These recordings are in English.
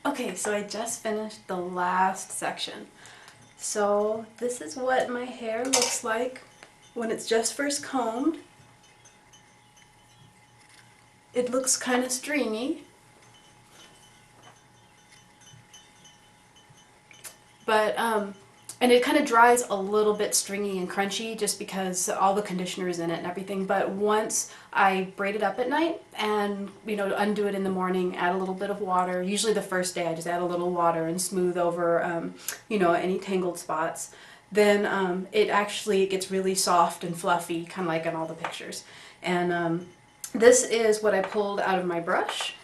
Okay, so I just finished the last section. So this is what my hair looks like when it's just first combed. It looks kind of stringy, but and it kind of dries a little bit stringy and crunchy just because all the conditioner is in it and everything. But once I braid it up at night and undo it in the morning, add a little bit of water. Usually the first day I just add a little water and smooth over any tangled spots. Then it actually gets really soft and fluffy, kind of like in all the pictures. And this is what I pulled out of my brush.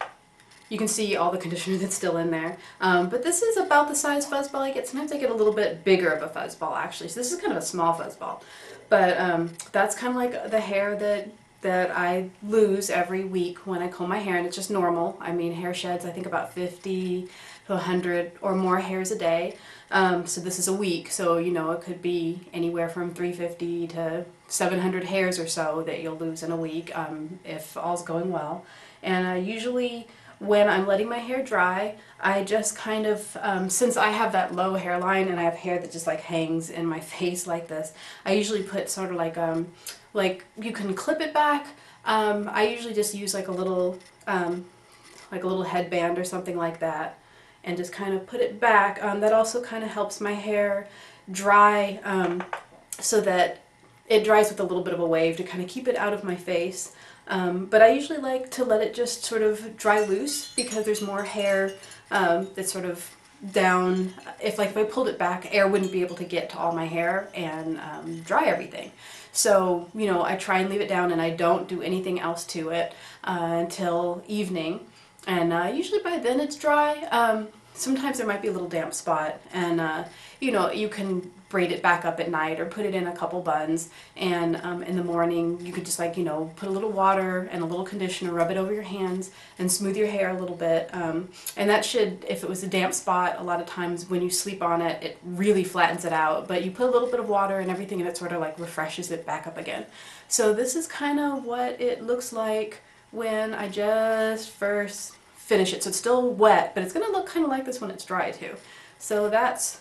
You can see all the conditioner that's still in there. But this is about the size fuzzball I get. Sometimes I get a little bit bigger of a fuzzball actually. So this is kind of a small fuzzball. But that's kind of like the hair that I lose every week when I comb my hair, and it's just normal. I mean, hair sheds I think about 50 to 100 or more hairs a day. So this is a week, so it could be anywhere from 350 to 700 hairs or so that you'll lose in a week if all's going well. And usually when I'm letting my hair dry, I just kind of, since I have that low hairline and I have hair that just like hangs in my face like this, I usually put sort of like you can clip it back. I usually just use like a little headband or something like that and just kind of put it back. That also kind of helps my hair dry so that it dries with a little bit of a wave to kind of keep it out of my face. But I usually like to let it just sort of dry loose because there's more hair that's sort of down. If I pulled it back, air wouldn't be able to get to all my hair and dry everything. So, I try and leave it down and I don't do anything else to it until evening. And usually by then it's dry. Sometimes there might be a little damp spot, and you can braid it back up at night or put it in a couple buns, and in the morning you could just put a little water and a little conditioner, rub it over your hands and smooth your hair a little bit. And that should, if it was a damp spot, a lot of times when you sleep on it, it really flattens it out, but you put a little bit of water and everything and it sort of like refreshes it back up again. So this is kind of what it looks like when I just first finish it. So it's still wet, but it's going to look kind of like this when it's dry too. So that's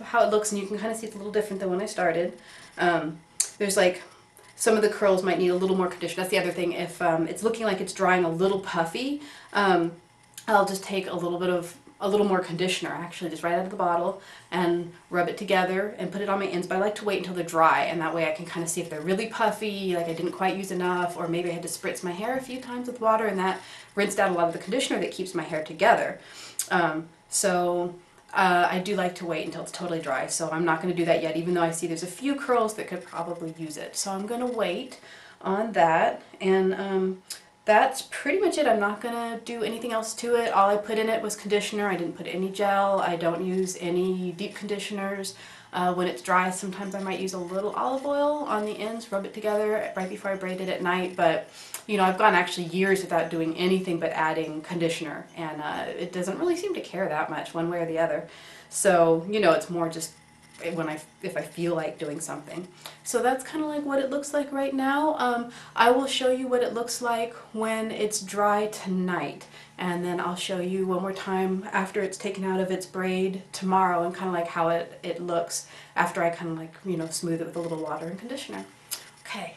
how it looks, and you can kind of see it's a little different than when I started. There's like some of the curls might need a little more conditioner. That's the other thing. If it's looking like it's drying a little puffy, I'll just take a little more conditioner, actually, just right out of the bottle, and rub it together and put it on my ends. But I like to wait until they're dry, and that way I can kind of see if they're really puffy, like I didn't quite use enough, or maybe I had to spritz my hair a few times with water, and that rinsed out a lot of the conditioner that keeps my hair together. I do like to wait until it's totally dry, so I'm not going to do that yet, even though I see there's a few curls that could probably use it. So I'm going to wait on that, and that's pretty much it. I'm not going to do anything else to it. All I put in it was conditioner. I didn't put any gel. I don't use any deep conditioners. When it's dry, sometimes I might use a little olive oil on the ends, rub it together right before I braid it at night. But, I've gone actually years without doing anything but adding conditioner, and it doesn't really seem to care that much one way or the other. So, it's more just if I feel like doing something. So that's kind of like what it looks like right now. I will show you what it looks like when it's dry tonight, and then I'll show you one more time after it's taken out of its braid tomorrow, and kind of like how it looks after I kind of smooth it with a little water and conditioner. Okay.